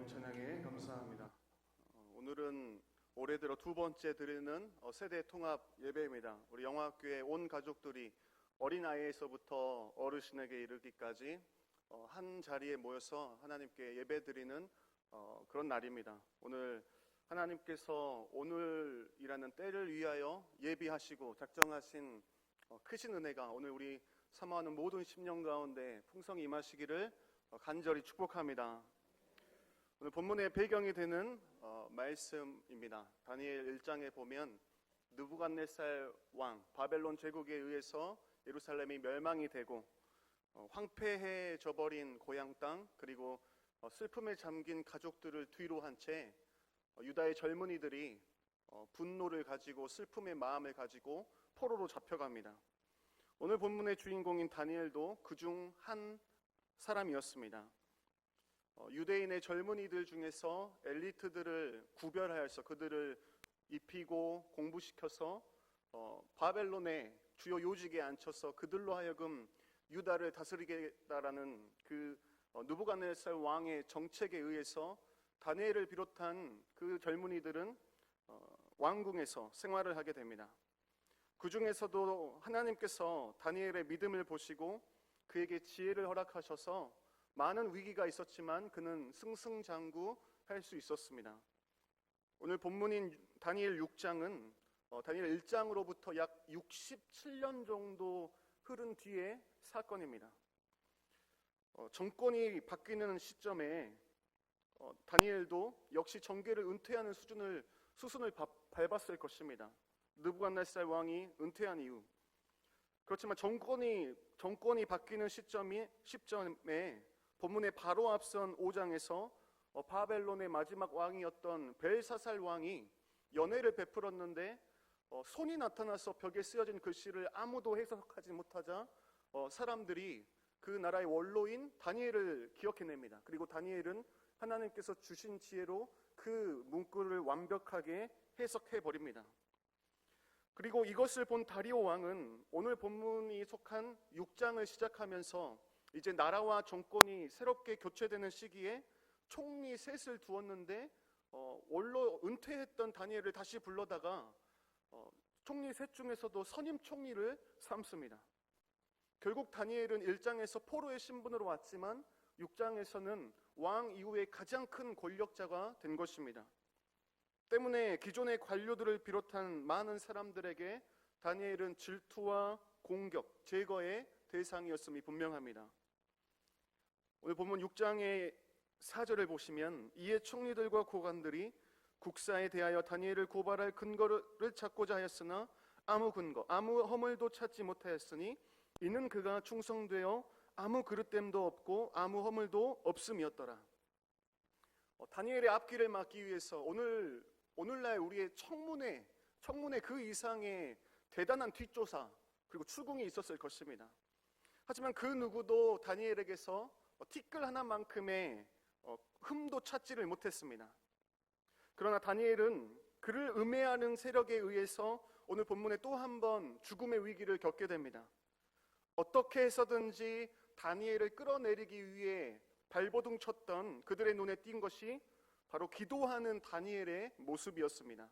하나님 찬양에 감사합니다. 오늘은 올해 들어 두 번째 드리는 세대 통합 예배입니다. 우리 영화학교의 온 가족들이 어린아이에서부터 어르신에게 이르기까지 한 자리에 모여서 하나님께 예배 드리는 그런 날입니다. 오늘 하나님께서 오늘이라는 때를 위하여 예비하시고 작정하신 크신 은혜가 오늘 우리 사모하는 모든 심령 가운데 풍성히 임하시기를 간절히 축복합니다. 오늘 본문의 배경이 되는 말씀입니다. 다니엘 1장에 보면 느부갓네살 왕 바벨론 제국에 의해서 예루살렘이 멸망이 되고 황폐해져 버린 고향 땅, 그리고 슬픔에 잠긴 가족들을 뒤로 한 채 유다의 젊은이들이 분노를 가지고 슬픔의 마음을 가지고 포로로 잡혀갑니다. 오늘 본문의 주인공인 다니엘도 그중 한 사람이었습니다. 유대인의 젊은이들 중에서 엘리트들을 구별하여서 그들을 입히고 공부시켜서 바벨론의 주요 요직에 앉혀서 그들로 하여금 유다를 다스리겠다라는 그 느부갓네살 왕의 정책에 의해서 다니엘을 비롯한 그 젊은이들은 왕궁에서 생활을 하게 됩니다. 그 중에서도 하나님께서 다니엘의 믿음을 보시고 그에게 지혜를 허락하셔서 많은 위기가 있었지만 그는 승승장구할 수 있었습니다. 오늘 본문인 다니엘 6장은 다니엘 1장으로부터 약 67년 정도 흐른 뒤의 사건입니다. 정권이 바뀌는 시점에 다니엘도 역시 정계를 은퇴하는 수순을 밟았을 것입니다. 느부갓네살 왕이 은퇴한 이후. 그렇지만 정권이 바뀌는 시점에 본문의 바로 앞선 5장에서 바벨론의 마지막 왕이었던 벨사살 왕이 연회를 베풀었는데 손이 나타나서 벽에 쓰여진 글씨를 아무도 해석하지 못하자 사람들이 그 나라의 원로인 다니엘을 기억해냅니다. 그리고 다니엘은 하나님께서 주신 지혜로 그 문구를 완벽하게 해석해버립니다. 그리고 이것을 본 다리오 왕은 오늘 본문이 속한 6장을 시작하면서 이제 나라와 정권이 새롭게 교체되는 시기에 총리 셋을 두었는데 원로 은퇴했던 다니엘을 다시 불러다가 총리 셋 중에서도 선임 총리를 삼습니다. 결국 다니엘은 1장에서 포로의 신분으로 왔지만 6장에서는 왕 이후에 가장 큰 권력자가 된 것입니다. 때문에 기존의 관료들을 비롯한 많은 사람들에게 다니엘은 질투와 공격, 제거의 대상이었음이 분명합니다. 오늘 본문 6장의 4절을 보시면 이에 총리들과 고관들이 국사에 대하여 다니엘을 고발할 근거를 찾고자 하였으나 아무 근거, 아무 허물도 찾지 못하였으니 이는 그가 충성되어 아무 그릇됨도 없고 아무 허물도 없음이었더라. 다니엘의 앞길을 막기 위해서 오늘날 우리의 청문회 그 이상의 대단한 뒷조사 그리고 추궁이 있었을 것입니다. 하지만 그 누구도 다니엘에게서 티끌 하나만큼의 흠도 찾지를 못했습니다. 그러나 다니엘은 그를 음해하는 세력에 의해서 오늘 본문에 또 한 번 죽음의 위기를 겪게 됩니다. 어떻게 해서든지 다니엘을 끌어내리기 위해 발버둥 쳤던 그들의 눈에 띈 것이 바로 기도하는 다니엘의 모습이었습니다.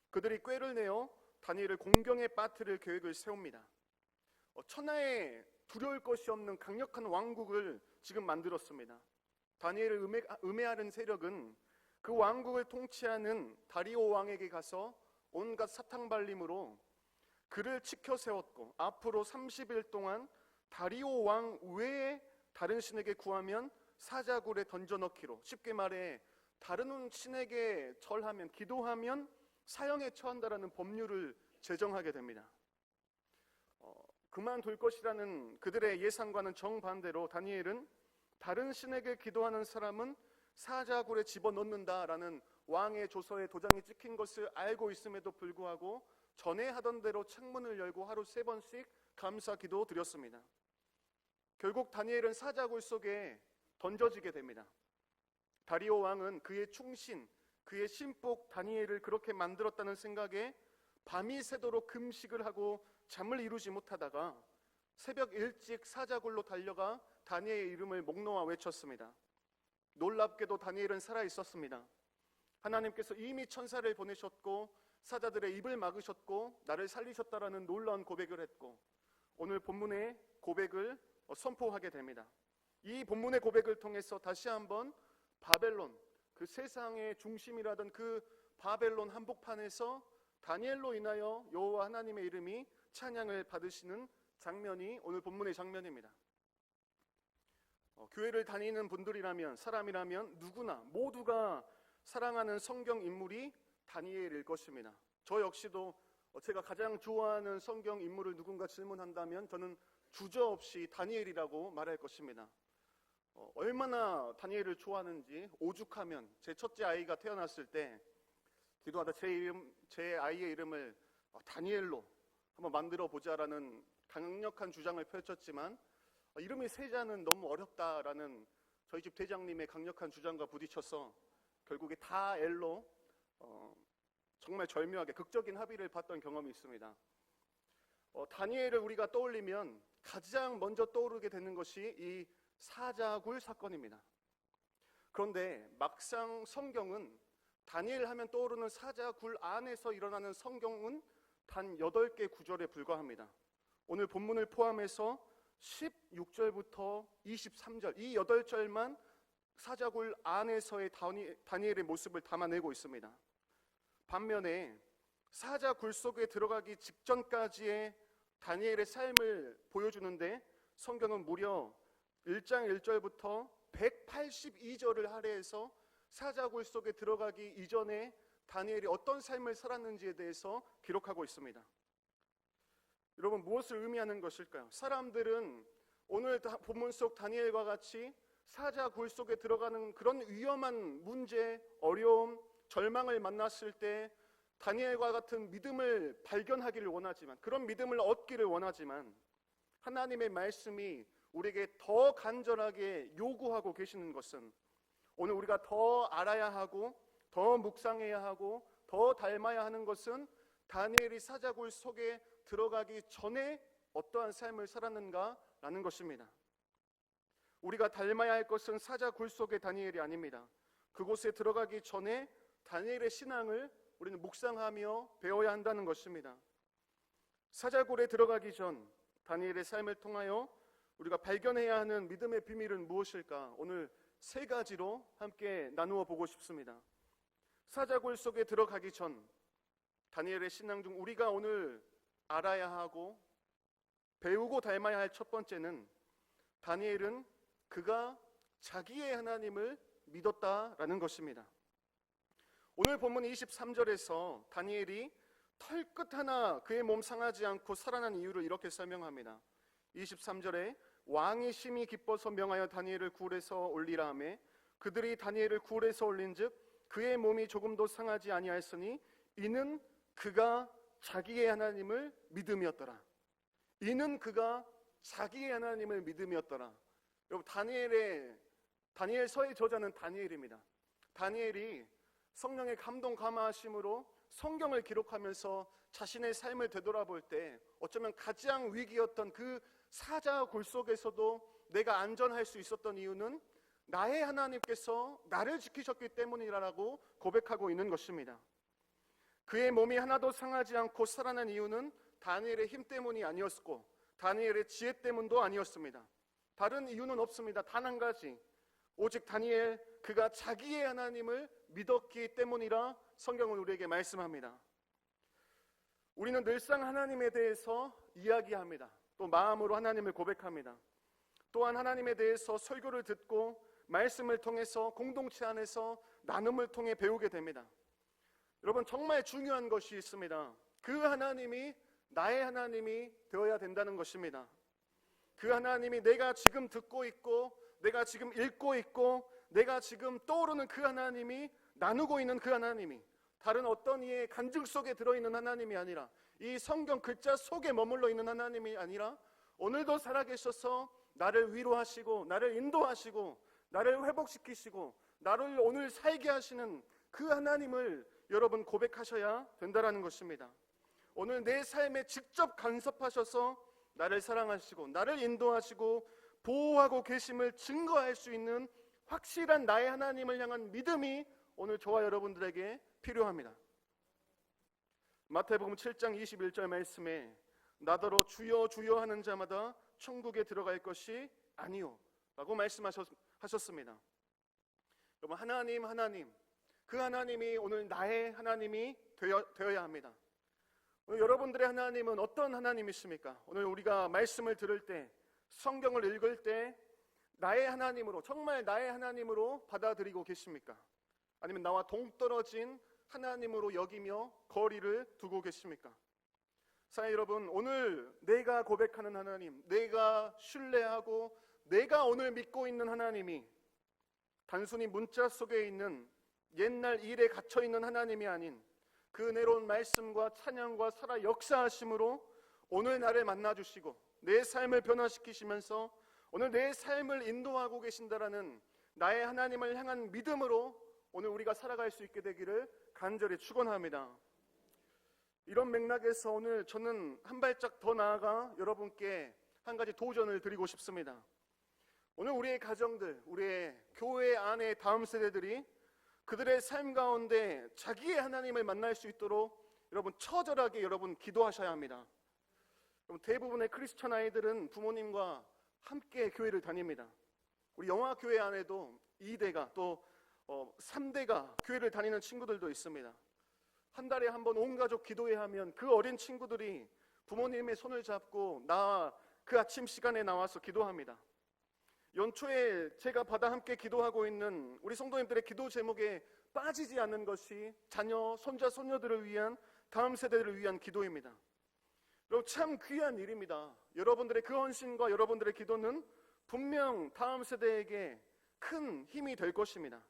그들이 꾀를 내어 다니엘을 공경에 빠뜨릴 계획을 세웁니다. 천하에 두려울 것이 없는 강력한 왕국을 지금 만들었습니다. 다니엘을 음해하는 세력은 그 왕국을 통치하는 다리오 왕에게 가서 온갖 사탕발림으로 그를 치켜 세웠고 앞으로 30일 동안 다리오 왕 외에 다른 신에게 구하면 사자굴에 던져넣기로, 쉽게 말해 다른 신에게 절하면, 기도하면 사형에 처한다라는 법률을 제정하게 됩니다. 그만둘 것이라는 그들의 예상과는 정반대로 다니엘은 다른 신에게 기도하는 사람은 사자굴에 집어넣는다라는 왕의 조서에 도장이 찍힌 것을 알고 있음에도 불구하고 전에 하던 대로 창문을 열고 하루 3번씩 감사 기도 드렸습니다. 결국 다니엘은 사자굴 속에 던져지게 됩니다. 다리오 왕은 그의 충신, 그의 신복 다니엘을 그렇게 만들었다는 생각에 밤이 새도록 금식을 하고 잠을 이루지 못하다가 새벽 일찍 사자굴로 달려가 다니엘의 이름을 목 놓아 외쳤습니다. 놀랍게도 다니엘은 살아 있었습니다. 하나님께서 이미 천사를 보내셨고 사자들의 입을 막으셨고 나를 살리셨다라는 놀라운 고백을 했고, 오늘 본문의 고백을 선포하게 됩니다. 이 본문의 고백을 통해서 다시 한번 바벨론, 그 세상의 중심이라던 그 바벨론 한복판에서 다니엘로 인하여 여호와 하나님의 이름이 찬양을 받으시는 장면이 오늘 본문의 장면입니다. 교회를 다니는 분들이라면, 사람이라면 누구나 모두가 사랑하는 성경 인물이 다니엘일 것입니다. 저 역시도 제가 가장 좋아하는 성경 인물을 누군가 질문한다면 저는 주저없이 다니엘이라고 말할 것입니다. 얼마나 다니엘을 좋아하는지, 오죽하면 제 첫째 아이가 태어났을 때 기도하다 제 아이의 이름을 다니엘로 한번 만들어 보자라는 강력한 주장을 펼쳤지만, 이름이 세자는 너무 어렵다라는 저희 집 대장님의 강력한 주장과 부딪혀서 결국에 다엘로 정말 절묘하게 극적인 합의를 봤던 경험이 있습니다. 다니엘을 우리가 떠올리면 가장 먼저 떠오르게 되는 것이 이 사자굴 사건입니다. 그런데 막상 성경은 다니엘 하면 떠오르는 사자굴 안에서 일어나는 성경은 단 8개 구절에 불과합니다. 오늘 본문을 포함해서 16절부터 23절, 이 8절만 사자굴 안에서의 다니엘의 모습을 담아내고 있습니다. 반면에 사자굴 속에 들어가기 직전까지의 다니엘의 삶을 보여주는데 성경은 무려 1장 1절부터 182절을 할애해서 사자굴 속에 들어가기 이전에 다니엘이 어떤 삶을 살았는지에 대해서 기록하고 있습니다. 여러분, 무엇을 의미하는 것일까요? 사람들은 오늘 본문 속 다니엘과 같이 사자굴 속에 들어가는 그런 위험한 문제, 어려움, 절망을 만났을 때 다니엘과 같은 믿음을 발견하기를 원하지만, 그런 믿음을 얻기를 원하지만, 하나님의 말씀이 우리에게 더 간절하게 요구하고 계시는 것은, 오늘 우리가 더 알아야 하고 더 묵상해야 하고 더 닮아야 하는 것은 다니엘이 사자굴 속에 들어가기 전에 어떠한 삶을 살았는가라는 것입니다. 우리가 닮아야 할 것은 사자굴 속의 다니엘이 아닙니다. 그곳에 들어가기 전에 다니엘의 신앙을 우리는 묵상하며 배워야 한다는 것입니다. 사자굴에 들어가기 전 다니엘의 삶을 통하여 우리가 발견해야 하는 믿음의 비밀은 무엇일까? 오늘 3가지로 함께 나누어 보고 싶습니다. 사자굴 속에 들어가기 전 다니엘의 신앙 중 우리가 오늘 알아야 하고 배우고 닮아야 할 첫 번째는, 다니엘은 그가 자기의 하나님을 믿었다라는 것입니다. 오늘 본문 23절에서 다니엘이 털끝 하나 그의 몸 상하지 않고 살아난 이유를 이렇게 설명합니다. 23절에 왕이 심히 기뻐서 명하여 다니엘을 굴에서 올리라 하매 그들이 다니엘을 굴에서 올린즉 그의 몸이 조금도 상하지 아니하였으니 이는 그가 자기의 하나님을 믿음이었더라. 이는 그가 자기의 하나님을 믿음이었더라. 여러분, 다니엘서의 저자는 다니엘입니다. 다니엘이 성령의 감동 감화하심으로 성경을 기록하면서 자신의 삶을 되돌아볼 때 어쩌면 가장 위기였던 그 사자굴 속에서도 내가 안전할 수 있었던 이유는 나의 하나님께서 나를 지키셨기 때문이라고 고백하고 있는 것입니다. 그의 몸이 하나도 상하지 않고 살아난 이유는 다니엘의 힘 때문이 아니었고 다니엘의 지혜 때문도 아니었습니다. 다른 이유는 없습니다. 단 한 가지, 오직 다니엘 그가 자기의 하나님을 믿었기 때문이라 성경은 우리에게 말씀합니다. 우리는 늘상 하나님에 대해서 이야기합니다. 또 마음으로 하나님을 고백합니다. 또한 하나님에 대해서 설교를 듣고 말씀을 통해서 공동체 안에서 나눔을 통해 배우게 됩니다. 여러분, 정말 중요한 것이 있습니다. 그 하나님이 나의 하나님이 되어야 된다는 것입니다. 그 하나님이 내가 지금 듣고 있고 내가 지금 읽고 있고 내가 지금 떠오르는 그 하나님이, 나누고 있는 그 하나님이 다른 어떤 이의 간증 속에 들어있는 하나님이 아니라, 이 성경 글자 속에 머물러 있는 하나님이 아니라 오늘도 살아계셔서 나를 위로하시고 나를 인도하시고 나를 회복시키시고 나를 오늘 살게 하시는 그 하나님을 여러분 고백하셔야 된다는 것입니다. 오늘 내 삶에 직접 간섭하셔서 나를 사랑하시고 나를 인도하시고 보호하고 계심을 증거할 수 있는 확실한 나의 하나님을 향한 믿음이 오늘 저와 여러분들에게 필요합니다. 마태복음 7장 21절 말씀에 나더러 주여 주여 하는 자마다 천국에 들어갈 것이 아니요 라고 말씀하셨습니다. 여러분, 하나님 그 하나님이 오늘 나의 하나님이 되어야 합니다. 오늘 여러분들의 하나님은 어떤 하나님이십니까? 오늘 우리가 말씀을 들을 때, 성경을 읽을 때 나의 하나님으로, 정말 나의 하나님으로 받아들이고 계십니까? 아니면 나와 동떨어진 하나님으로 여기며 거리를 두고 계십니까? 사랑하는 여러분, 오늘 내가 고백하는 하나님, 내가 신뢰하고 내가 오늘 믿고 있는 하나님이 단순히 문자 속에 있는 옛날 일에 갇혀있는 하나님이 아닌 그 은혜로운 말씀과 찬양과 살아 역사하심으로 오늘 나를 만나주시고 내 삶을 변화시키시면서 오늘 내 삶을 인도하고 계신다라는 나의 하나님을 향한 믿음으로 오늘 우리가 살아갈 수 있게 되기를 간절히 축원합니다. 이런 맥락에서 오늘 저는 한 발짝 더 나아가 여러분께 한 가지 도전을 드리고 싶습니다. 오늘 우리의 가정들, 우리의 교회 안의 다음 세대들이 그들의 삶 가운데 자기의 하나님을 만날 수 있도록 여러분 처절하게 여러분 기도하셔야 합니다. 대부분의 크리스천 아이들은 부모님과 함께 교회를 다닙니다. 우리 영화교회 안에도 2대가 또 3대가 교회를 다니는 친구들도 있습니다. 한 달에 한 번 온 가족 기도회 하면 그 어린 친구들이 부모님의 손을 잡고 그 아침 시간에 나와서 기도합니다. 연초에 제가 받아 함께 기도하고 있는 우리 성도님들의 기도 제목에 빠지지 않는 것이 자녀, 손자, 손녀들을 위한, 다음 세대들을 위한 기도입니다. 여러분, 참 귀한 일입니다. 여러분들의 그 헌신과 여러분들의 기도는 분명 다음 세대에게 큰 힘이 될 것입니다.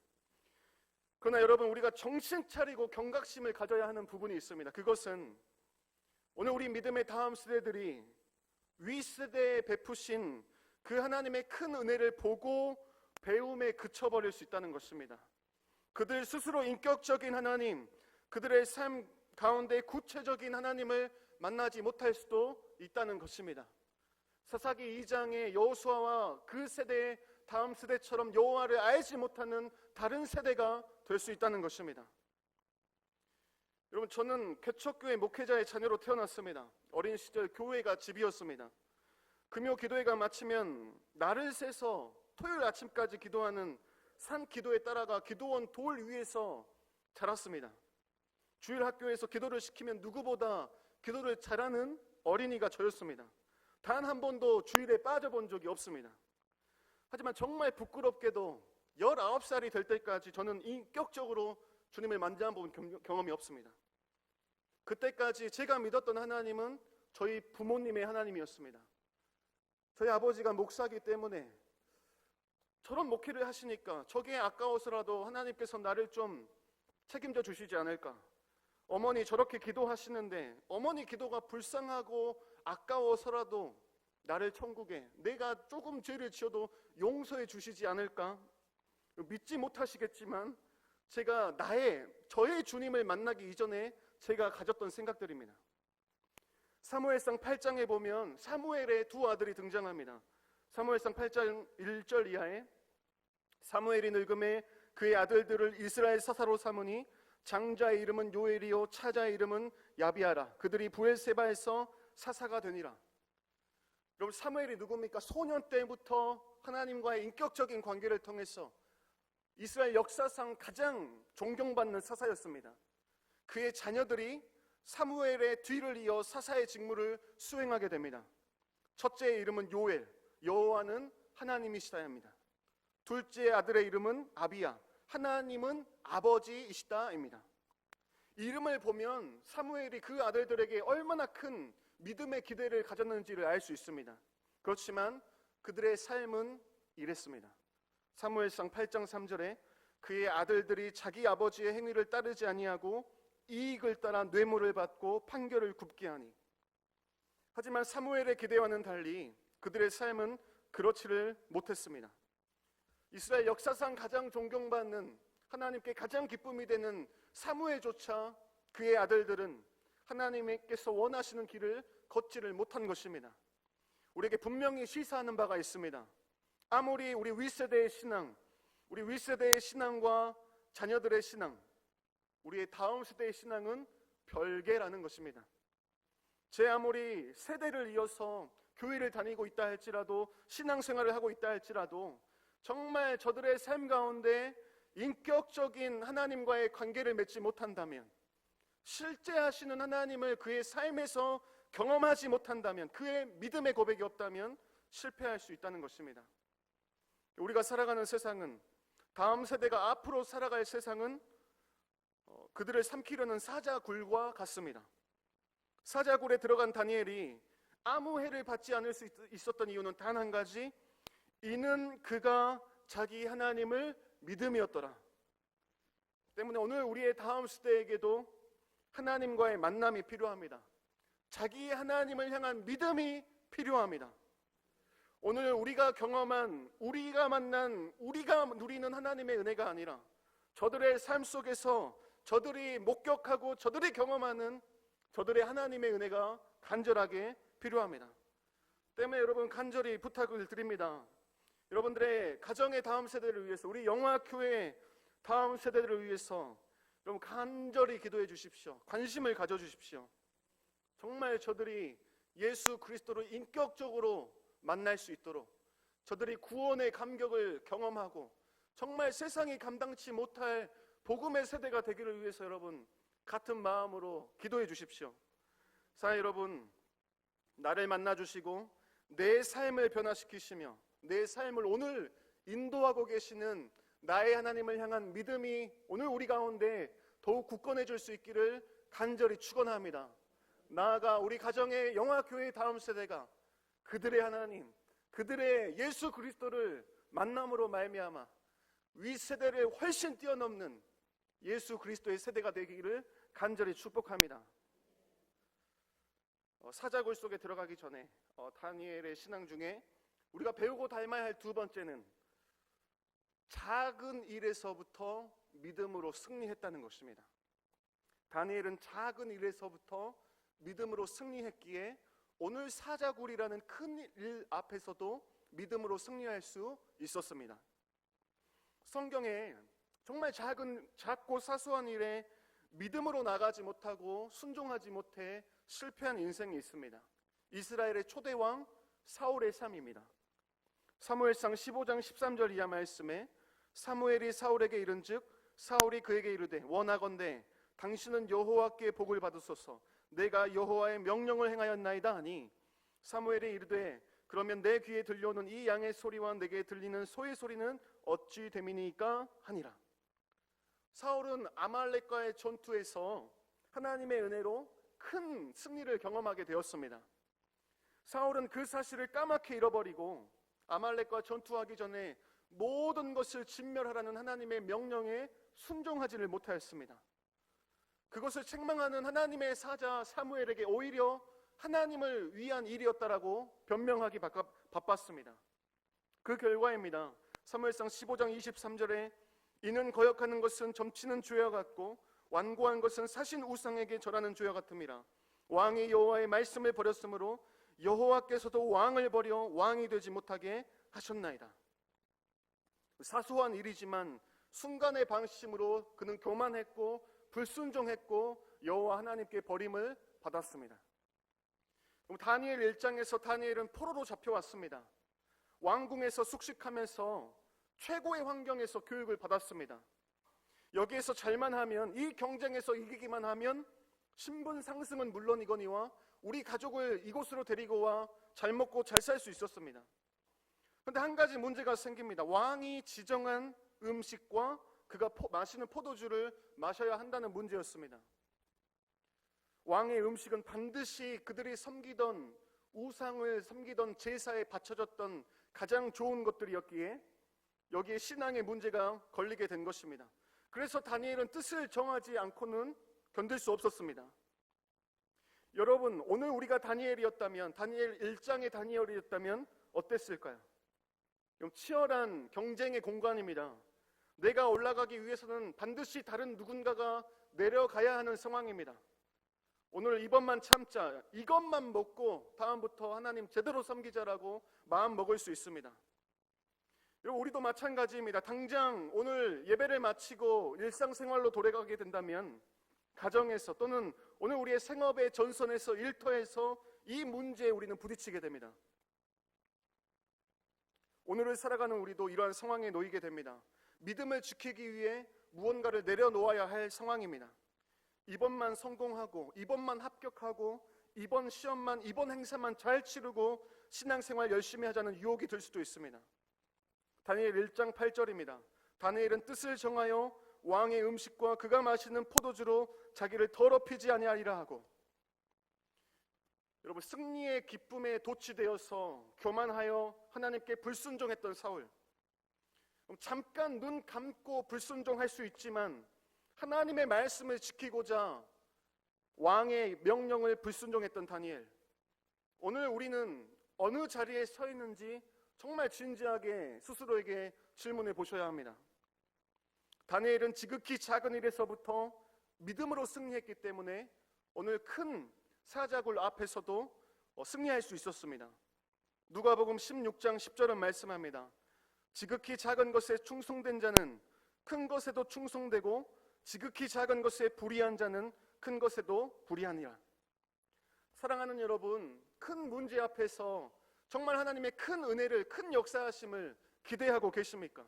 그러나 여러분, 우리가 정신 차리고 경각심을 가져야 하는 부분이 있습니다. 그것은 오늘 우리 믿음의 다음 세대들이 윗세대에 베푸신 그 하나님의 큰 은혜를 보고 배움에 그쳐버릴 수 있다는 것입니다. 그들 스스로 인격적인 하나님, 그들의 삶 가운데 구체적인 하나님을 만나지 못할 수도 있다는 것입니다. 사사기 2장의 여호수아와 그 세대의 다음 세대처럼 여호와를 알지 못하는 다른 세대가 될 수 있다는 것입니다. 여러분, 저는 개척교회 목회자의 자녀로 태어났습니다. 어린 시절 교회가 집이었습니다. 금요 기도회가 마치면 날을 새서 토요일 아침까지 기도하는 산 기도에 따라가 기도원 돌 위에서 자랐습니다. 주일 학교에서 기도를 시키면 누구보다 기도를 잘하는 어린이가 저였습니다. 단 한 번도 주일에 빠져본 적이 없습니다. 하지만 정말 부끄럽게도 19살이 될 때까지 저는 인격적으로 주님을 만져본 경험이 없습니다. 그때까지 제가 믿었던 하나님은 저희 부모님의 하나님이었습니다. 저희 아버지가 목사이기 때문에 저런 목회를 하시니까 저게 아까워서라도 하나님께서 나를 좀 책임져 주시지 않을까. 어머니 저렇게 기도하시는데 어머니 기도가 불쌍하고 아까워서라도 나를 천국에, 내가 조금 죄를 지어도 용서해 주시지 않을까. 믿지 못하시겠지만 제가 저의 주님을 만나기 이전에 제가 가졌던 생각들입니다. 사무엘상 8장에 보면 사무엘의 두 아들이 등장합니다. 사무엘상 8장 1절 이하에 사무엘이 늙음에 그의 아들들을 이스라엘 사사로 삼으니 장자의 이름은 요엘이요 차자의 이름은 야비아라. 그들이 브엘세바에서 사사가 되니라. 여러분, 사무엘이 누굽니까? 소년 때부터 하나님과의 인격적인 관계를 통해서 이스라엘 역사상 가장 존경받는 사사였습니다. 그의 자녀들이 사무엘의 뒤를 이어 사사의 직무를 수행하게 됩니다. 첫째의 이름은 요엘, 여호와는 하나님이시다입니다. 둘째 아들의 이름은 아비야, 하나님은 아버지이시다입니다. 이름을 보면 사무엘이 그 아들들에게 얼마나 큰 믿음의 기대를 가졌는지를 알 수 있습니다. 그렇지만 그들의 삶은 이랬습니다. 사무엘상 8장 3절에 그의 아들들이 자기 아버지의 행위를 따르지 아니하고 이익을 따라 뇌물을 받고 판결을 굽게 하니. 하지만 사무엘의 기대와는 달리 그들의 삶은 그렇지를 못했습니다. 이스라엘 역사상 가장 존경받는, 하나님께 가장 기쁨이 되는 사무엘조차 그의 아들들은 하나님께서 원하시는 길을 걷지를 못한 것입니다. 우리에게 분명히 시사하는 바가 있습니다. 아무리 우리 윗세대의 신앙, 우리 윗세대의 신앙과 자녀들의 신앙, 우리의 다음 세대의 신앙은 별개라는 것입니다. 제 아무리 세대를 이어서 교회를 다니고 있다 할지라도, 신앙생활을 하고 있다 할지라도, 정말 저들의 삶 가운데 인격적인 하나님과의 관계를 맺지 못한다면, 실제 하시는 하나님을 그의 삶에서 경험하지 못한다면, 그의 믿음의 고백이 없다면 실패할 수 있다는 것입니다. 우리가 살아가는 세상은, 다음 세대가 앞으로 살아갈 세상은 그들을 삼키려는 사자굴과 같습니다. 사자굴에 들어간 다니엘이 아무 해를 받지 않을 수 있었던 이유는 단 한 가지, 이는 그가 자기 하나님을 믿음이었더라. 때문에 오늘 우리의 다음 세대에게도 하나님과의 만남이 필요합니다. 자기 하나님을 향한 믿음이 필요합니다. 오늘 우리가 경험한, 우리가 만난, 우리가 누리는 하나님의 은혜가 아니라 저들의 삶 속에서 저들이 목격하고 저들이 경험하는 저들의 하나님의 은혜가 간절하게 필요합니다. 때문에 여러분, 간절히 부탁을 드립니다. 여러분들의 가정의 다음 세대를 위해서, 우리 영화교회 다음 세대들을 위해서 여러분 간절히 기도해 주십시오. 관심을 가져 주십시오. 정말 저들이 예수 그리스도를 인격적으로 만날 수 있도록, 저들이 구원의 감격을 경험하고 정말 세상이 감당치 못할 복음의 세대가 되기를 위해서 여러분 같은 마음으로 기도해 주십시오. 사랑 여러분, 나를 만나 주시고 내 삶을 변화시키시며 내 삶을 오늘 인도하고 계시는 나의 하나님을 향한 믿음이 오늘 우리 가운데 더욱 굳건해질 수 있기를 간절히 축원합니다. 나아가 우리 가정의 영화교회의 다음 세대가 그들의 하나님, 그들의 예수 그리스도를 만남으로 말미암아 윗세대를 훨씬 뛰어넘는 예수 그리스도의 세대가 되기를 간절히 축복합니다. 사자굴 속에 들어가기 전에 다니엘의 신앙 중에 우리가 배우고 닮아야 할 두 번째는 작은 일에서부터 믿음으로 승리했다는 것입니다. 다니엘은 작은 일에서부터 믿음으로 승리했기에 오늘 사자굴이라는 큰 일 앞에서도 믿음으로 승리할 수 있었습니다. 성경에 정말 작고 사소한 일에 믿음으로 나가지 못하고 순종하지 못해 실패한 인생이 있습니다. 이스라엘의 초대왕 사울의 삶입니다. 사무엘상 15장 13절 이하 말씀에 사무엘이 사울에게 이른즉 사울이 그에게 이르되 원하건대 당신은 여호와께 복을 받으소서. 내가 여호와의 명령을 행하였나이다 하니 사무엘이 이르되 그러면 내 귀에 들려오는 이 양의 소리와 내게 들리는 소의 소리는 어찌 됨이니까 하니라. 사울은 아말렉과의 전투에서 하나님의 은혜로 큰 승리를 경험하게 되었습니다. 사울은 그 사실을 까맣게 잃어버리고 아말렉과 전투하기 전에 모든 것을 진멸하라는 하나님의 명령에 순종하지를 못하였습니다. 그것을 책망하는 하나님의 사자 사무엘에게 오히려 하나님을 위한 일이었다라고 변명하기 바빴습니다. 그 결과입니다. 사무엘상 15장 23절에 이는 거역하는 것은 점치는 죄와 같고 완고한 것은 사신 우상에게 절하는 죄와 같음이라. 왕이 여호와의 말씀을 버렸으므로 여호와께서도 왕을 버려 왕이 되지 못하게 하셨나이다. 사소한 일이지만 순간의 방심으로 그는 교만했고 불순종했고 여호와 하나님께 버림을 받았습니다. 다니엘 1장에서 다니엘은 포로로 잡혀왔습니다. 왕궁에서 숙식하면서 최고의 환경에서 교육을 받았습니다. 여기에서 잘만 하면, 이 경쟁에서 이기기만 하면 신분 상승은 물론이거니와 우리 가족을 이곳으로 데리고 와 잘 먹고 잘 살 수 있었습니다. 그런데 한 가지 문제가 생깁니다. 왕이 지정한 음식과 그가 마시는 포도주를 마셔야 한다는 문제였습니다. 왕의 음식은 반드시 그들이 섬기던 우상을 섬기던 제사에 바쳐졌던 가장 좋은 것들이었기에 여기에 신앙의 문제가 걸리게 된 것입니다. 그래서 다니엘은 뜻을 정하지 않고는 견딜 수 없었습니다. 여러분, 오늘 우리가 다니엘이었다면, 다니엘 1장의 다니엘이었다면 어땠을까요? 치열한 경쟁의 공간입니다. 내가 올라가기 위해서는 반드시 다른 누군가가 내려가야 하는 상황입니다. 오늘 이번만 참자, 이것만 먹고 다음부터 하나님 제대로 섬기자라고 마음 먹을 수 있습니다. 여러분, 우리도 마찬가지입니다. 당장 오늘 예배를 마치고 일상생활로 돌아가게 된다면 가정에서 또는 오늘 우리의 생업의 전선에서 일터에서 이 문제에 우리는 부딪히게 됩니다. 오늘을 살아가는 우리도 이러한 상황에 놓이게 됩니다. 믿음을 지키기 위해 무언가를 내려놓아야 할 상황입니다. 이번만 성공하고 이번만 합격하고 이번 시험만 이번 행사만 잘 치르고 신앙생활 열심히 하자는 유혹이 들 수도 있습니다. 다니엘 1장 8절입니다. 다니엘은 뜻을 정하여 왕의 음식과 그가 마시는 포도주로 자기를 더럽히지 아니하리라 하고, 여러분, 승리의 기쁨에 도취되어서 교만하여 하나님께 불순종했던 사울, 잠깐 눈 감고 불순종할 수 있지만 하나님의 말씀을 지키고자 왕의 명령을 불순종했던 다니엘, 오늘 우리는 어느 자리에 서 있는지 정말 진지하게 스스로에게 질문해 보셔야 합니다. 다니엘은 지극히 작은 일에서부터 믿음으로 승리했기 때문에 오늘 큰 사자굴 앞에서도 승리할 수 있었습니다. 누가복음 16장 10절은 말씀합니다. 지극히 작은 것에 충성된 자는 큰 것에도 충성되고 지극히 작은 것에 불의한 자는 큰 것에도 불의하니라. 사랑하는 여러분, 큰 문제 앞에서 정말 하나님의 큰 은혜를, 큰 역사하심을 기대하고 계십니까?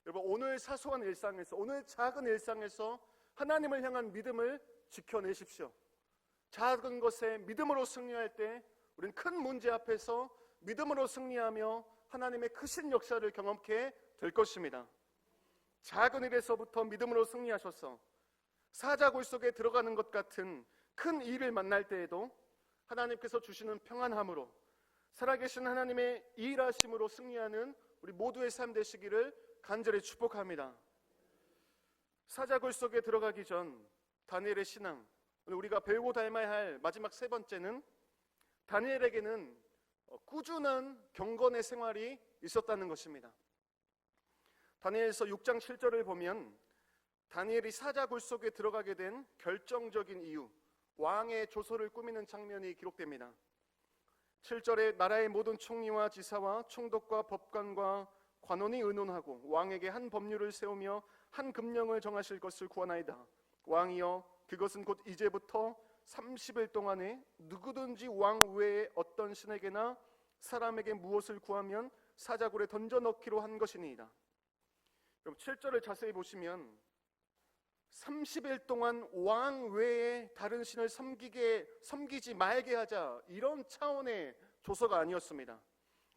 여러분, 오늘 사소한 일상에서, 오늘 작은 일상에서 하나님을 향한 믿음을 지켜내십시오. 작은 것에 믿음으로 승리할 때 우리는 큰 문제 앞에서 믿음으로 승리하며 하나님의 크신 역사를 경험케 될 것입니다. 작은 일에서부터 믿음으로 승리하셔서 사자굴 속에 들어가는 것 같은 큰 일을 만날 때에도 하나님께서 주시는 평안함으로, 살아계신 하나님의 일하심으로 승리하는 우리 모두의 삶 되시기를 간절히 축복합니다. 사자굴 속에 들어가기 전 다니엘의 신앙, 오늘 우리가 배우고 닮아야 할 마지막 세 번째는, 다니엘에게는 꾸준한 경건의 생활이 있었다는 것입니다. 다니엘서 6장 7절을 보면 다니엘이 사자굴 속에 들어가게 된 결정적인 이유, 왕의 조서를 꾸미는 장면이 기록됩니다. 7절에 나라의 모든 총리와 지사와 총독과 법관과 관원이 의논하고 왕에게 한 법률을 세우며 한 금령을 정하실 것을 구하나이다. 왕이여, 그것은 곧 이제부터 30일 동안에 누구든지 왕 외에 어떤 신에게나 사람에게 무엇을 구하면 사자굴에 던져 넣기로 한 것이니이다. 그럼 7절을 자세히 보시면 30일 동안 왕 외에 다른 신을 섬기지 말게 하자, 이런 차원의 조서가 아니었습니다.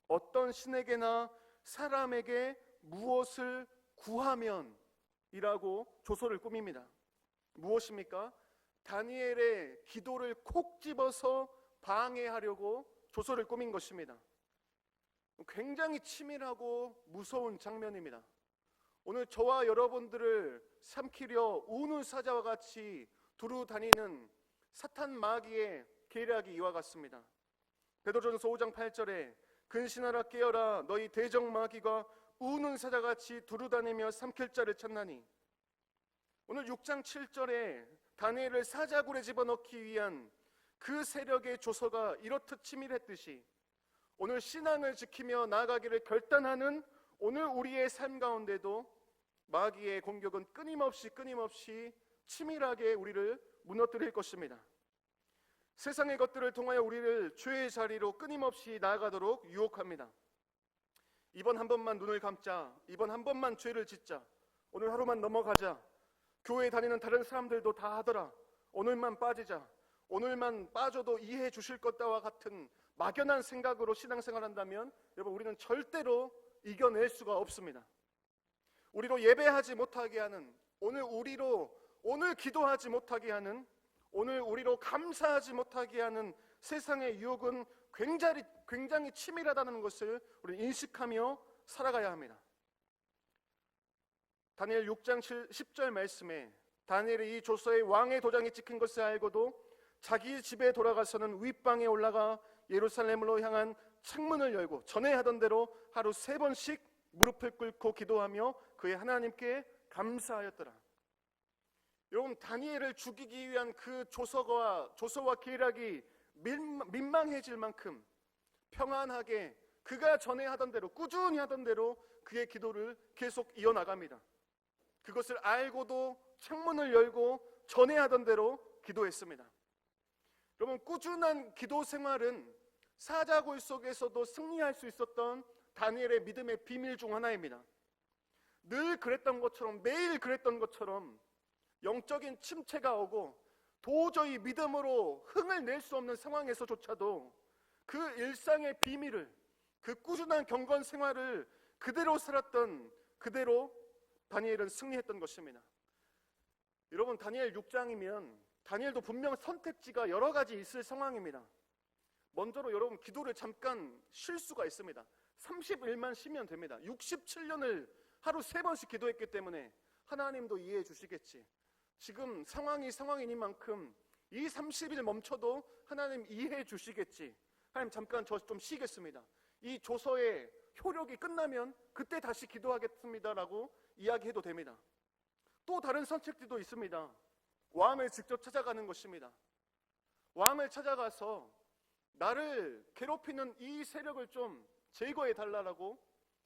어떤 신에게나 사람에게 무엇을 구하면 이라고 조서를 꾸밉니다. 무엇입니까? 다니엘의 기도를 콕 집어서 방해하려고 조서를 꾸민 것입니다. 굉장히 치밀하고 무서운 장면입니다. 오늘 저와 여러분들을 삼키려 우는 사자와 같이 두루 다니는 사탄 마귀의 계략이 이와 같습니다. 베드로전서 5장 8절에 근신하라 깨어라, 너희 대적 마귀가 우는 사자같이 두루 다니며 삼킬 자를 찾나니. 오늘 6장 7절에 다니엘을 사자굴에 집어넣기 위한 그 세력의 조서가 이렇듯 치밀했듯이 오늘 신앙을 지키며 나아가기를 결단하는 오늘 우리의 삶 가운데도 마귀의 공격은 끊임없이 치밀하게 우리를 무너뜨릴 것입니다. 세상의 것들을 통하여 우리를 죄의 자리로 끊임없이 나아가도록 유혹합니다. 이번 한 번만 눈을 감자, 이번 한 번만 죄를 짓자, 오늘 하루만 넘어가자, 교회에 다니는 다른 사람들도 다 하더라, 오늘만 빠지자, 오늘만 빠져도 이해해 주실 것다와 같은 막연한 생각으로 신앙생활한다면 여러분, 우리는 절대로 이겨낼 수가 없습니다. 우리로 예배하지 못하게 하는, 오늘 기도하지 못하게 하는, 오늘 우리로 감사하지 못하게 하는 세상의 유혹은 굉장히 치밀하다는 것을 우리는 인식하며 살아가야 합니다. 다니엘 6장 10절 말씀에 다니엘이 이 조서에 왕의 도장이 찍힌 것을 알고도 자기 집에 돌아가서는 윗방에 올라가 예루살렘으로 향한 창문을 열고 전에 하던 대로 하루 3번씩 무릎을 꿇고 기도하며 그의 하나님께 감사하였더라. 여러분, 다니엘을 죽이기 위한 그 조서와 계략이 민망해질 만큼 평안하게 그가 전에 하던 대로, 꾸준히 하던 대로 그의 기도를 계속 이어나갑니다. 그것을 알고도 창문을 열고 전에 하던 대로 기도했습니다. 여러분, 꾸준한 기도 생활은 사자굴 속에서도 승리할 수 있었던 다니엘의 믿음의 비밀 중 하나입니다. 늘 그랬던 것처럼, 매일 그랬던 것처럼 영적인 침체가 오고 도저히 믿음으로 흥을 낼 수 없는 상황에서조차도 그 일상의 비밀을, 그 꾸준한 경건 생활을 그대로 살았던, 그대로 다니엘은 승리했던 것입니다. 여러분, 다니엘 6장이면 다니엘도 분명 선택지가 여러 가지 있을 상황입니다. 먼저로 여러분, 기도를 잠깐 쉴 수가 있습니다. 30일만 쉬면 됩니다. 67년을 하루 3번씩 기도했기 때문에 하나님도 이해해 주시겠지. 지금 상황이 상황이니만큼 이 30일 멈춰도 하나님 이해해 주시겠지. 하나님, 잠깐 저 좀 쉬겠습니다. 이 조서의 효력이 끝나면 그때 다시 기도하겠습니다라고 이야기해도 됩니다. 또 다른 선택지도 있습니다. 왕을 직접 찾아가는 것입니다. 왕을 찾아가서 나를 괴롭히는 이 세력을 좀 제거해 달라고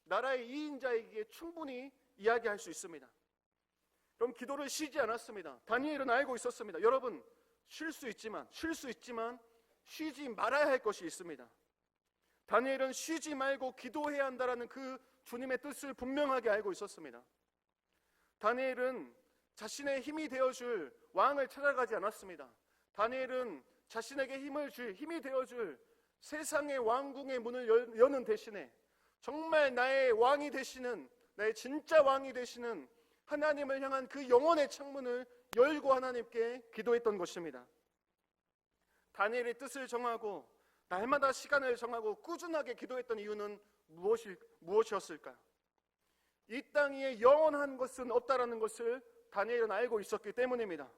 나라의 이인자에게 충분히 이야기할 수 있습니다. 그럼 기도를 쉬지 않았습니다. 다니엘은 알고 있었습니다. 여러분, 쉴 수 있지만 쉬지 말아야 할 것이 있습니다. 다니엘은 쉬지 말고 기도해야 한다라는 그 주님의 뜻을 분명하게 알고 있었습니다. 다니엘은 자신의 힘이 되어줄 왕을 찾아가지 않았습니다. 다니엘은 자신에게 힘이 되어줄 세상의 왕궁의 문을 여는 대신에 정말 나의 왕이 되시는, 나의 진짜 왕이 되시는 하나님을 향한 그 영혼의 창문을 열고 하나님께 기도했던 것입니다. 다니엘의 뜻을 정하고 날마다 시간을 정하고 꾸준하게 기도했던 이유는 무엇이었을까요? 이 땅 위에 영원한 것은 없다라는 것을 다니엘은 알고 있었기 때문입니다.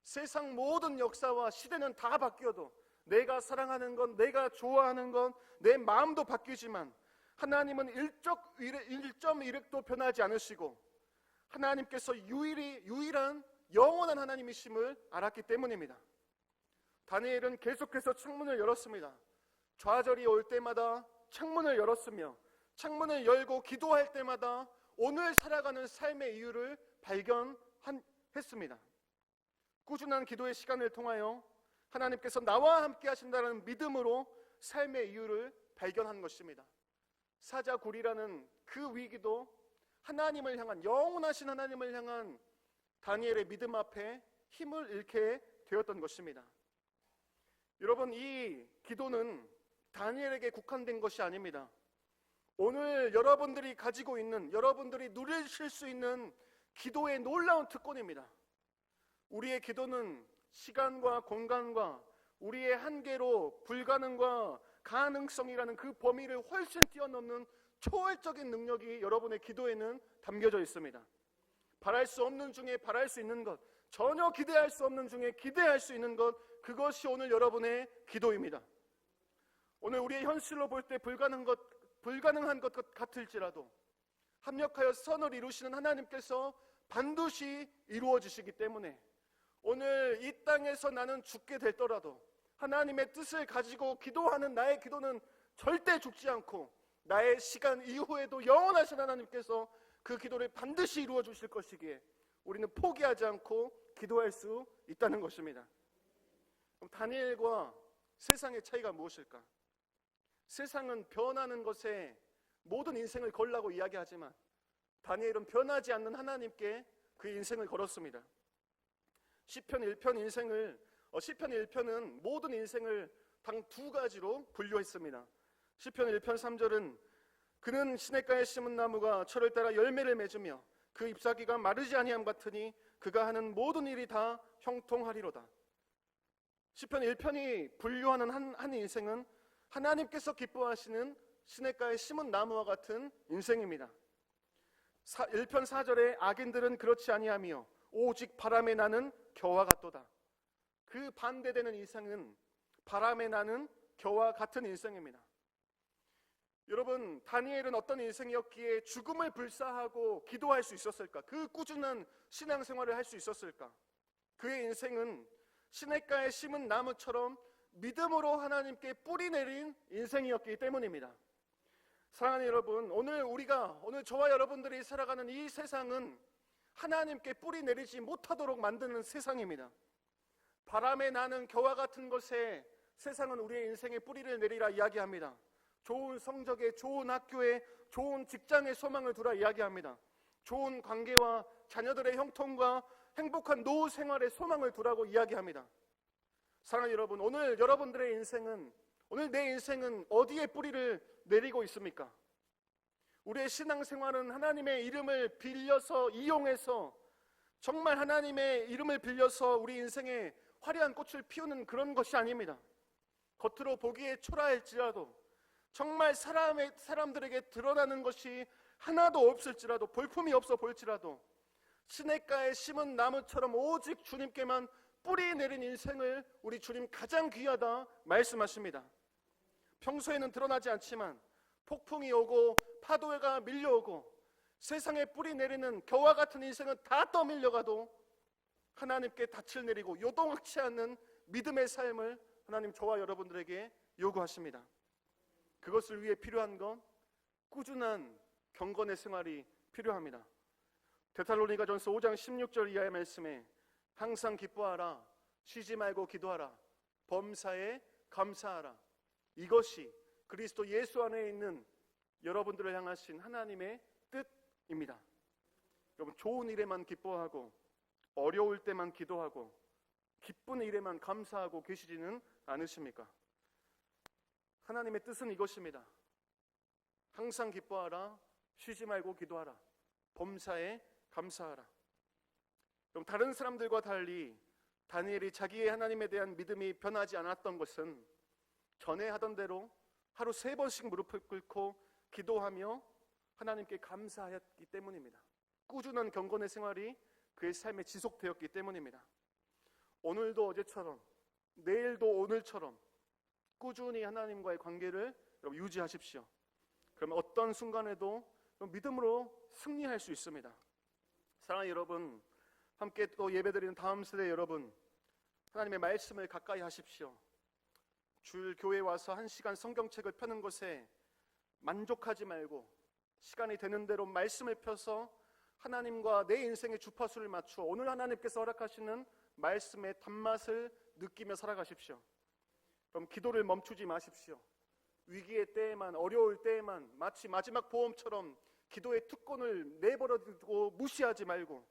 세상 모든 역사와 시대는 다 바뀌어도, 내가 사랑하는 건, 내가 좋아하는 건, 내 마음도 바뀌지만 하나님은 1.1획도 변하지 않으시고 하나님께서 유일한 영원한 하나님이심을 알았기 때문입니다. 다니엘은 계속해서 창문을 열었습니다. 좌절이 올 때마다 창문을 열었으며, 창문을 열고 기도할 때마다 오늘 살아가는 삶의 이유를 발견했습니다. 꾸준한 기도의 시간을 통하여 하나님께서 나와 함께 하신다는 믿음으로 삶의 이유를 발견한 것입니다. 사자굴이라는 그 위기도 하나님을 향한, 영원하신 하나님을 향한 다니엘의 믿음 앞에 힘을 잃게 되었던 것입니다. 여러분, 이 기도는 다니엘에게 국한된 것이 아닙니다. 오늘 여러분들이 가지고 있는, 여러분들이 누리실 수 있는 기도의 놀라운 특권입니다. 우리의 기도는 시간과 공간과 우리의 한계로 불가능과 가능성이라는 그 범위를 훨씬 뛰어넘는 초월적인 능력이 여러분의 기도에는 담겨져 있습니다. 바랄 수 없는 중에 바랄 수 있는 것, 전혀 기대할 수 없는 중에 기대할 수 있는 것, 그것이 오늘 여러분의 기도입니다. 오늘 우리의 현실로 볼 때 불가능한 것 같을지라도 합력하여 선을 이루시는 하나님께서 반드시 이루어 주시기 때문에 오늘 이 땅에서 나는 죽게 되더라도 하나님의 뜻을 가지고 기도하는 나의 기도는 절대 죽지 않고 나의 시간 이후에도 영원하신 하나님께서 그 기도를 반드시 이루어 주실 것이기에 우리는 포기하지 않고 기도할 수 있다는 것입니다. 그럼 다니엘과 세상의 차이가 무엇일까? 세상은 변하는 것에 모든 인생을 걸라고 이야기하지만 다니엘은 변하지 않는 하나님께 그 인생을 걸었습니다. 시편 1편은 모든 인생을 단 두 가지로 분류했습니다. 시편 1편 3절은 그는 시냇가에 심은 나무가 철을 따라 열매를 맺으며 그 잎사귀가 마르지 아니함 같으니 그가 하는 모든 일이 다 형통하리로다. 시편 1편이 분류하는 한 인생은 하나님께서 기뻐하시는 시냇가에 심은 나무와 같은 인생입니다. 1편 4절에 악인들은 그렇지 아니하며 오직 바람에 나는 겨와 같도다. 그 반대되는 인생은 바람에 나는 겨와 같은 인생입니다. 여러분, 다니엘은 어떤 인생이었기에 죽음을 불사하고 기도할 수 있었을까? 그 꾸준한 신앙생활을 할 수 있었을까? 그의 인생은 시냇가에 심은 나무처럼 믿음으로 하나님께 뿌리 내린 인생이었기 때문입니다. 사랑하는 여러분, 오늘 저와 여러분들이 살아가는 이 세상은 하나님께 뿌리 내리지 못하도록 만드는 세상입니다. 바람에 나는 겨와 같은 것에 세상은 우리의 인생에 뿌리를 내리라 이야기합니다. 좋은 성적에, 좋은 학교에, 좋은 직장에 소망을 두라 이야기합니다. 좋은 관계와 자녀들의 형통과 행복한 노후 생활에 소망을 두라고 이야기합니다. 사랑하는 여러분, 오늘 여러분들의 인생은, 오늘 내 인생은 어디에 뿌리를 내리고 있습니까? 우리의 신앙생활은 하나님의 이름을 빌려서, 이용해서, 정말 하나님의 이름을 빌려서 우리 인생에 화려한 꽃을 피우는 그런 것이 아닙니다. 겉으로 보기에 초라할지라도, 정말 사람들에게 드러나는 것이 하나도 없을지라도, 볼품이 없어 보일지라도 시냇가에 심은 나무처럼 오직 주님께만 뿌리 내린 인생을 우리 주님 가장 귀하다 말씀하십니다. 평소에는 드러나지 않지만 폭풍이 오고 파도가 밀려오고 세상에 뿌리 내리는 겨와 같은 인생은 다 떠밀려가도 하나님께 닻을 내리고 요동치 않는 믿음의 삶을 하나님 저와 여러분들에게 요구하십니다. 그것을 위해 필요한 건 꾸준한 경건의 생활이 필요합니다. 데살로니가전서 5장 16절 이하의 말씀에 항상 기뻐하라, 쉬지 말고 기도하라, 범사에 감사하라. 이것이 그리스도 예수 안에 있는 여러분들을 향하신 하나님의 뜻입니다. 여러분, 좋은 일에만 기뻐하고 어려울 때만 기도하고 기쁜 일에만 감사하고 계시지는 않으십니까? 하나님의 뜻은 이것입니다. 항상 기뻐하라, 쉬지 말고 기도하라, 범사에 감사하라. 그럼 다른 사람들과 달리 다니엘이 자기의 하나님에 대한 믿음이 변하지 않았던 것은 전에 하던 대로 하루 3번씩 무릎을 꿇고 기도하며 하나님께 감사하였기 때문입니다. 꾸준한 경건의 생활이 그의 삶에 지속되었기 때문입니다. 오늘도 어제처럼, 내일도 오늘처럼 꾸준히 하나님과의 관계를 유지하십시오. 그러면 어떤 순간에도 믿음으로 승리할 수 있습니다. 사랑하는 여러분, 함께 또 예배드리는 다음 세대 여러분, 하나님의 말씀을 가까이 하십시오. 주일 교회에 와서 1시간 성경책을 펴는 것에 만족하지 말고 시간이 되는 대로 말씀을 펴서 하나님과 내 인생의 주파수를 맞추어 오늘 하나님께서 허락하시는 말씀의 단맛을 느끼며 살아가십시오. 그럼 기도를 멈추지 마십시오. 위기의 때에만, 어려울 때에만 마치 마지막 보험처럼 기도의 특권을 내버려두고 무시하지 말고,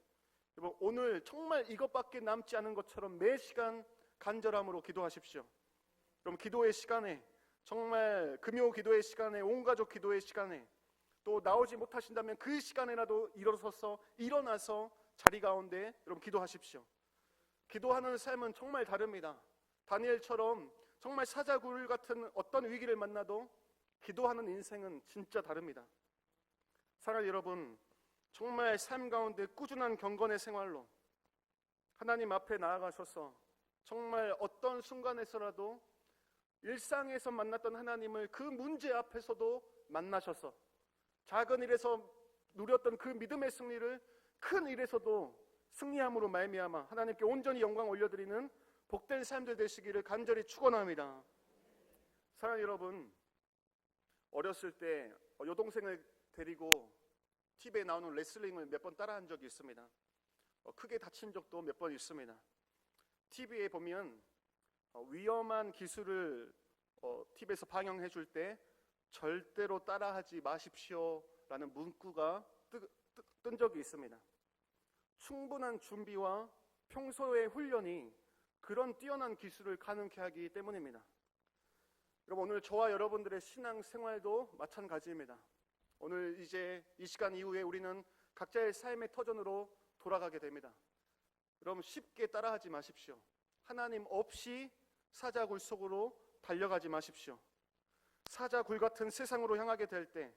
여러분, 오늘 정말 이것밖에 남지 않은 것처럼 매 시간 간절함으로 기도하십시오. 그럼 기도의 시간에, 정말 금요 기도의 시간에, 온 가족 기도의 시간에, 또 나오지 못하신다면 그 시간에라도 일어나서 자리 가운데 여러분 기도하십시오. 기도하는 삶은 정말 다릅니다. 다니엘처럼 정말 사자굴 같은 어떤 위기를 만나도 기도하는 인생은 진짜 다릅니다. 사랑하는 여러분, 정말 삶 가운데 꾸준한 경건의 생활로 하나님 앞에 나아가셔서 정말 어떤 순간에서라도 일상에서 만났던 하나님을 그 문제 앞에서도 만나셔서 작은 일에서 누렸던 그 믿음의 승리를 큰 일에서도 승리함으로 말미암아 하나님께 온전히 영광 올려드리는 복된 삶들 되시기를 간절히 축원합니다. 사랑하는 여러분, 어렸을 때 여동생을 데리고 TV에 나오는 레슬링을 몇 번 따라한 적이 있습니다. 크게 다친 적도 몇 번 있습니다. TV에 보면 위험한 기술을 TV에서 방영해 줄 때 절대로 따라하지 마십시오라는 문구가 뜬 적이 있습니다. 충분한 준비와 평소의 훈련이 그런 뛰어난 기술을 가능케 하기 때문입니다. 여러분, 오늘 저와 여러분들의 신앙생활도 마찬가지입니다. 오늘 이제 이 시간 이후에 우리는 각자의 삶의 터전으로 돌아가게 됩니다. 여러분, 쉽게 따라하지 마십시오. 하나님 없이 사자굴 속으로 달려가지 마십시오. 사자굴 같은 세상으로 향하게 될 때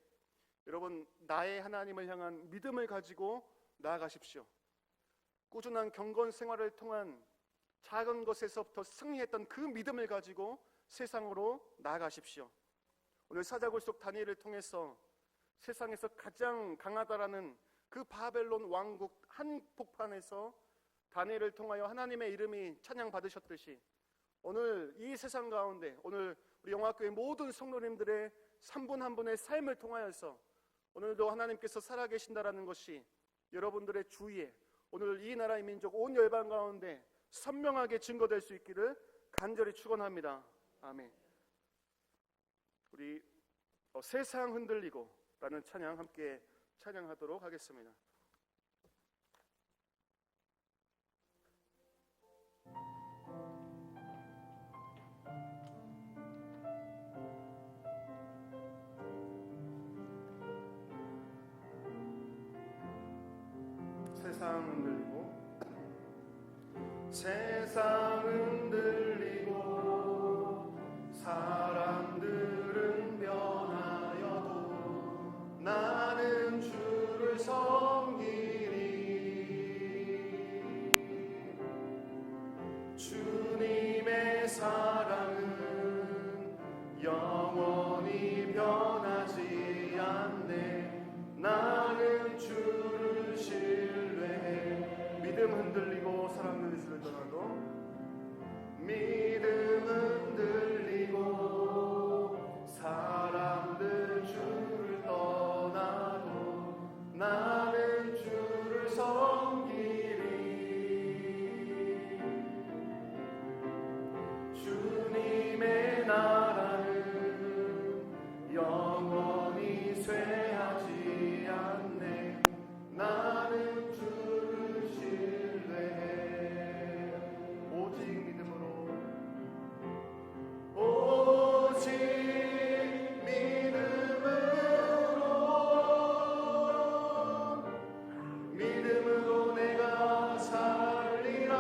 여러분, 나의 하나님을 향한 믿음을 가지고 나아가십시오. 꾸준한 경건 생활을 통한 작은 것에서부터 승리했던 그 믿음을 가지고 세상으로 나아가십시오. 오늘 사자굴 속 다니엘을 통해서 세상에서 가장 강하다라는 그 바벨론 왕국 한복판에서 다니엘을 통하여 하나님의 이름이 찬양받으셨듯이 오늘 이 세상 가운데, 오늘 우리 영화교회 모든 성도님들의 한 분 한 분의 삶을 통하여서 오늘도 하나님께서 살아계신다라는 것이 여러분들의 주위에 오늘 이 나라의 민족 온 열방 가운데 선명하게 증거될 수 있기를 간절히 축원합니다. 아멘. 우리 세상 흔들리고 라는 찬양 함께 찬양하도록 하겠습니다. 세상 흔들리고 세상 흔들리고 사람들은 변하여도 나는 주를 섬기리. 주님의 사랑은 영원히 변하지 않네. 나는 주를 신뢰해. 믿음 흔들리고 사람들이 주를 떠나도 믿음 흔들리고 사람들 주를 떠나도 나는 주를 섬기리. 주님의 나라는 영원히 쇠하지 않네. 나는 주를 신뢰해. 오직 믿음으로 오직 믿음으로 내가 살리라.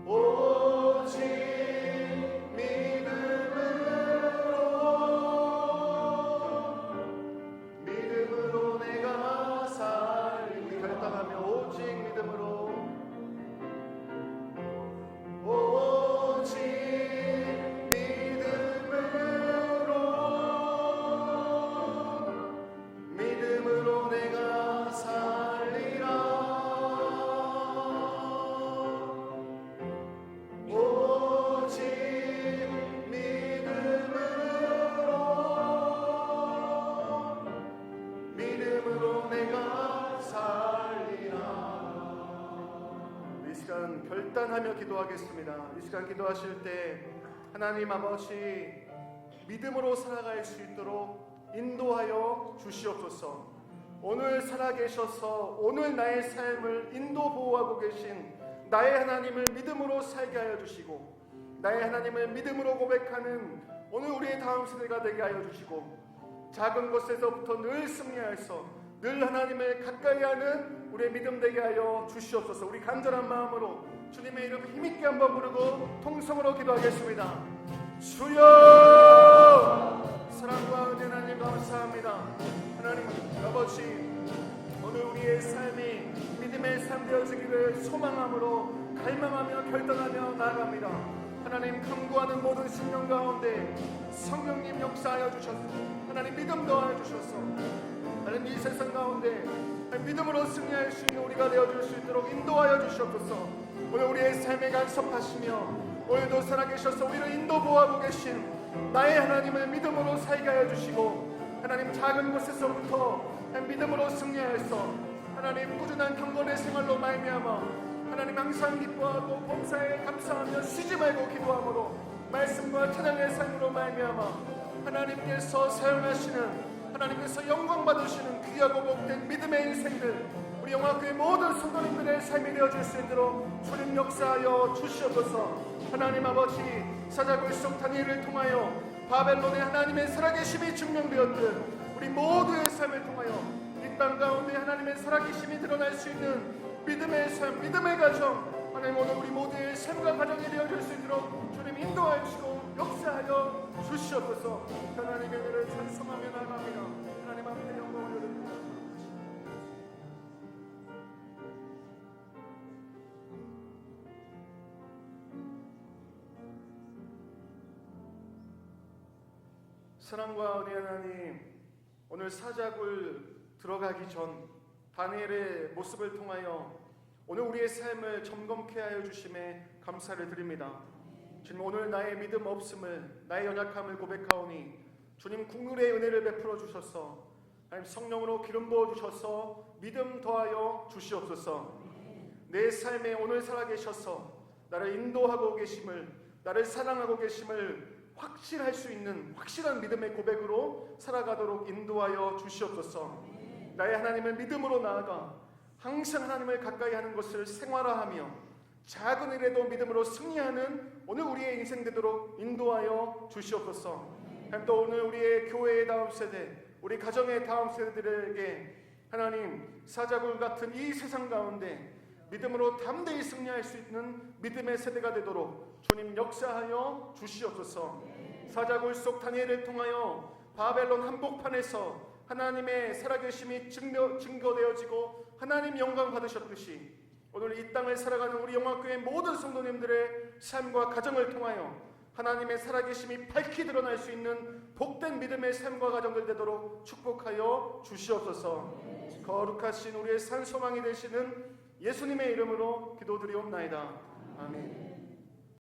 오직 믿음으로 내가 살리리. 우리 결단하며 오직 믿음으로 오직 믿음으로 내가 살리라. 오직 믿음으로 내가 살리라. 이 시간 결단하며 기도하겠습니다. 이 시간 기도하실 때 하나님 아버지 믿음으로 살아갈 수 있도록 인도하여 주시옵소서. 오늘 살아계셔서 오늘 나의 삶을 인도 보호하고 계신 나의 하나님을 믿음으로 살게 하여 주시고 나의 하나님을 믿음으로 고백하는 오늘 우리의 다음 세대가 되게 하여 주시고 작은 것에서부터 늘 승리하여서 늘 하나님을 가까이 하는 우리의 믿음 되게 하여 주시옵소서. 우리 간절한 마음으로 주님의 이름 힘있게 한번 부르고 통성으로 기도하겠습니다. 주여! 사랑과 은혜 하나님 감사합니다. 하나님 아버지 오늘 우리의 삶이 믿음의 삶 되어지기를 소망함으로 갈망하며 결단하며 나아갑니다. 하나님 강구하는 모든 심령 가운데 성령님 역사하여 주셔서 하나님 믿음 더하여 주셔서 하나님 이 세상 가운데 믿음으로 승리할 수 있는 우리가 되어줄 수 있도록 인도하여 주시옵소서. 오늘 우리의 삶에 간섭하시며 오늘도 살아계셔서 우리를 인도 보호하고 계신 나의 하나님을 믿음으로 살게 하여 주시고 하나님 작은 것에서부터 믿음으로 승리하여서 하나님 꾸준한 경건의 생활로 말미암아 하나님 항상 기뻐하고 범사에 감사하며 쉬지 말고 기도함으로 말씀과 찬양의 삶으로 말미암아 하나님께서 사용하시는 하나님께서 영광 받으시는 귀하고 복된 믿음의 인생들 우리 영화교회 모든 성도님들의 삶이 되어질 수 있도록 주님 역사하여 주시옵소서. 하나님 아버지 사자굴 속 다니엘을 통하여 바벨론의 하나님의 살아계심이 증명되었듯 우리 모두의 삶을 통하여 이 땅 가운데 하나님의 살아계심이 드러날 수 있는 믿음의 삶, 믿음의 가정 하나님 오늘 우리 모두의 삶과 가정이 되어질 수 있도록 주님 인도하여 주시고 역사하여 주시옵소서. 하나님의 은혜를 찬송하며 나아갑니다. 하나님 앞에 영광을 드립니다. 사랑과 은혜 하나님 오늘 사자굴 들어가기 전 다니엘의 모습을 통하여 오늘 우리의 삶을 점검케 하여 주심에 감사를 드립니다. 주님, 오늘 나의 믿음 없음을, 나의 연약함을 고백하오니 주님 국률의 은혜를 베풀어 주셔서 하나님 성령으로 기름 부어 주셔서 믿음 더하여 주시옵소서. 내 삶에 오늘 살아계셔서 나를 인도하고 계심을, 나를 사랑하고 계심을 확실할 수 있는 확실한 믿음의 고백으로 살아가도록 인도하여 주시옵소서. 나의 하나님을 믿음으로 나아가 항상 하나님을 가까이 하는 것을 생활화하며 작은 일에도 믿음으로 승리하는 오늘 우리의 인생 되도록 인도하여 주시옵소서. 하나님, 또 오늘 우리의 교회의 다음 세대, 우리 가정의 다음 세대들에게 하나님 사자굴 같은 이 세상 가운데 믿음으로 담대히 승리할 수 있는 믿음의 세대가 되도록 주님 역사하여 주시옵소서. 사자굴 속 다니엘을 통하여 바벨론 한복판에서 하나님의 살아계심이 증거되어지고 하나님 영광 받으셨듯이 오늘 이 땅을 살아가는 우리 영화교회 모든 성도님들의 삶과 가정을 통하여 하나님의 살아계심이 밝히 드러날 수 있는 복된 믿음의 삶과 가정들 되도록 축복하여 주시옵소서. 거룩하신 우리의 산소망이 되시는 예수님의 이름으로 기도드리옵나이다. 아멘.